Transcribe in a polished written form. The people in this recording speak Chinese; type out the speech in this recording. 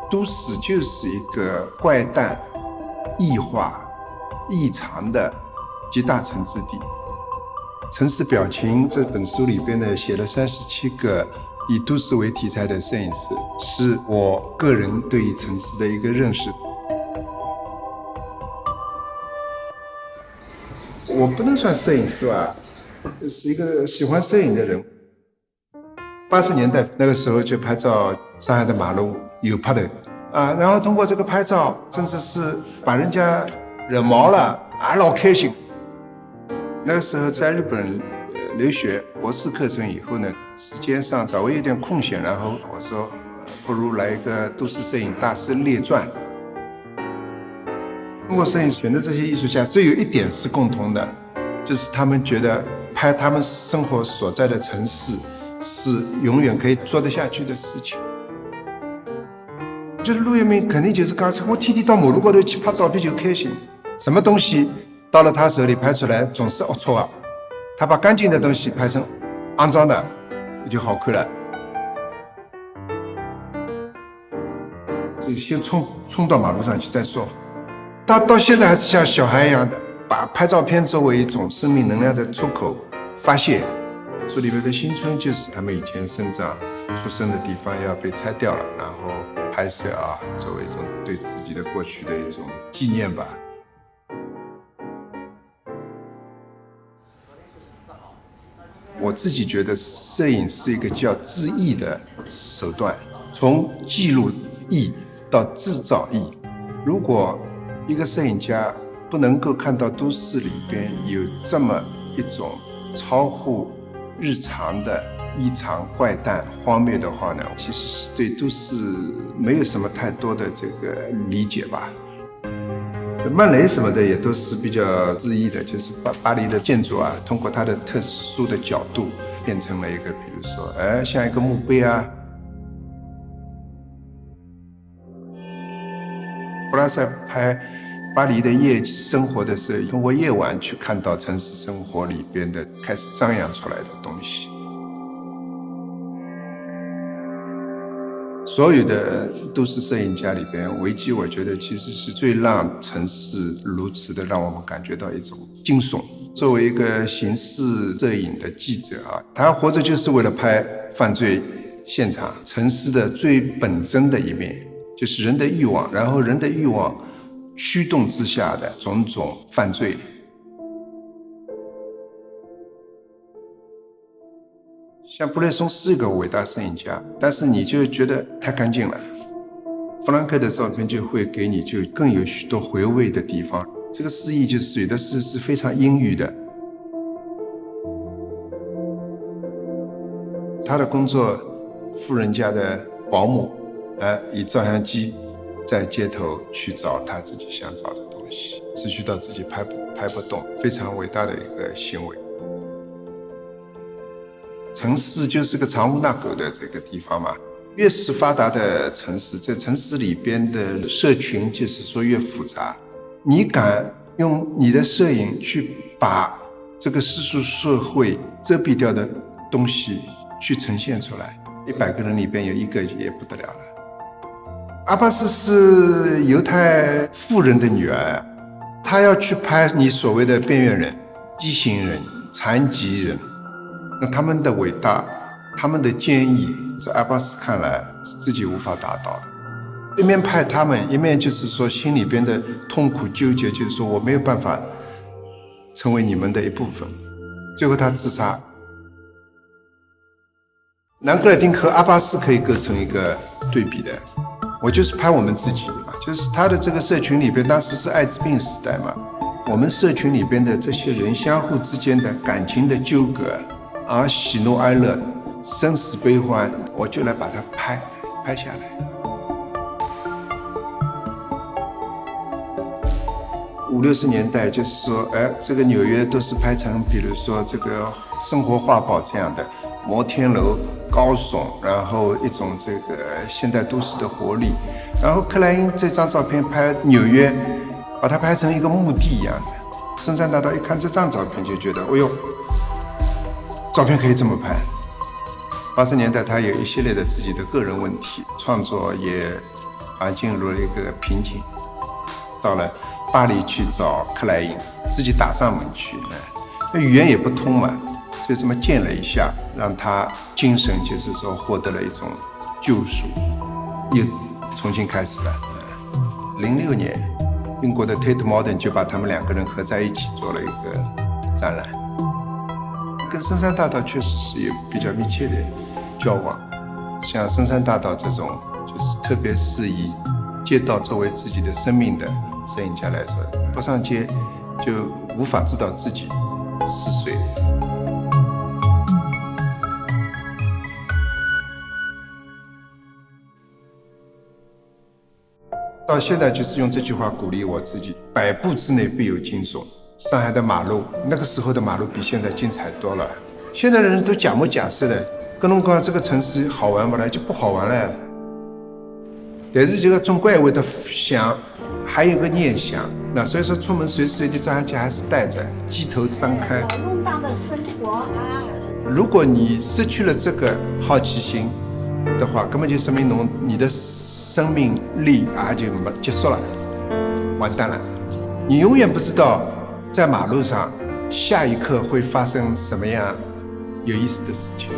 都市就是一个怪诞、异化、异常的集大成之地。《城市表情》这本书里边呢，写了37个以都市为题材的摄影师，是我个人对于城市的一个认识。我不能算摄影师吧，是一个喜欢摄影的人。80年代那个时候就拍照上海的马路有拍的啊，然后通过这个拍照，甚至是把人家惹毛了啊，老开心。那个时候在日本留学博士课程以后呢，时间上稍微有点空闲，然后我说不如来一个都市摄影大师列传。中国摄影选的这些艺术家，只有一点是共同的，就是他们觉得拍他们生活所在的城市是永远可以做得下去的事情。就是陆月明肯定就是刚才我天天到马路高头去拍照片就开心，什么东西到了他手里拍出来总是龌龊啊，他把干净的东西拍成肮脏的，也就好看了。就先冲到马路上去再说。他到现在还是像小孩一样的，把拍照片作为一种生命能量的出口发泄。书里面的新村就是他们以前生长出生的地方要被拆掉了，然后拍摄啊，作为一种对自己的过去的一种纪念吧。我自己觉得摄影是一个叫制意的手段，从记录意到制造意。如果一个摄影家不能够看到都市里边有这么一种超乎日常的异常、怪诞、荒谬的话呢，其实是对都市没有什么太多的这个理解吧。曼雷什么的也都是比较恣意的，就是把巴黎的建筑啊，通过它的特殊的角度变成了一个，比如说，像一个墓碑啊。布拉塞拍巴黎的夜生活的时候，通过夜晚去看到城市生活里边的开始张扬出来的东西。所有的都市摄影家里边，维基我觉得其实是最让城市如此的让我们感觉到一种惊悚。作为一个刑事摄影的记者啊，他活着就是为了拍犯罪现场，城市的最本真的一面，就是人的欲望，然后人的欲望驱动之下的种种犯罪。像布列松是一个伟大摄影家，但是你就觉得太干净了。弗兰克的照片就会给你就更有许多回味的地方。这个诗意就是有的是非常阴郁的。他的工作，富人家的保姆，以照相机在街头去找他自己想找的东西，持续到自己拍不动，非常伟大的一个行为。城市就是个藏污纳垢的这个地方嘛，越是发达的城市，在城市里边的社群就是说越复杂。你敢用你的摄影去把这个世俗社会遮蔽掉的东西去呈现出来，100个人里边有1个也不得了了。阿巴斯是犹太富人的女儿，她要去拍你所谓的边缘人、畸形人、残疾人。那他们的伟大，他们的坚毅，在阿巴斯看来是自己无法达到的。一面拍他们，一面就是说心里边的痛苦纠结，就是说我没有办法成为你们的一部分。最后他自杀。南格尔丁和阿巴斯可以构成一个对比的。我就是拍我们自己嘛，就是他的这个社群里边，当时是艾滋病时代嘛，我们社群里边的这些人相互之间的感情的纠葛。喜怒哀乐、生死悲欢，我就来把它拍下来。50、60年代，就是说，这个纽约都是拍成，比如说这个生活画报这样的摩天楼、高耸，然后一种这个现代都市的活力。然后克莱因这张照片拍纽约，把它拍成一个墓地一样的。圣赞大道一看这张照片就觉得，哎呦。照片可以这么拍， 80年代他有一系列的自己的个人问题，创作也进入了一个瓶颈。到了巴黎去找克莱因，自己打上门去，那语言也不通嘛，就这么见了一下，让他精神就是说获得了一种救赎，又重新开始了。06年，英国的 Tate Modern 就把他们2个人合在一起做了一个展览。跟森山大道确实是有比较密切的交往，像森山大道这种，就是特别是以街道作为自己的生命的摄影家来说，不上街就无法知道自己是谁。到现在就是用这句话鼓励我自己：100步之内必有惊悚。上海的马路，那个时候的马路比现在精彩多了。现在的人都假模假式的，跟侬讲这个城市好玩不啦，就不好玩了。但是这个总归会得想，还有个念想。那所以说出门随时随地照相机还是带着，机头张开。弄荡的生活啊！如果你失去了这个好奇心的话，根本就说明你的生命力就没结束了，完蛋了。你永远不知道在马路上下一刻会发生什么样有意思的事情。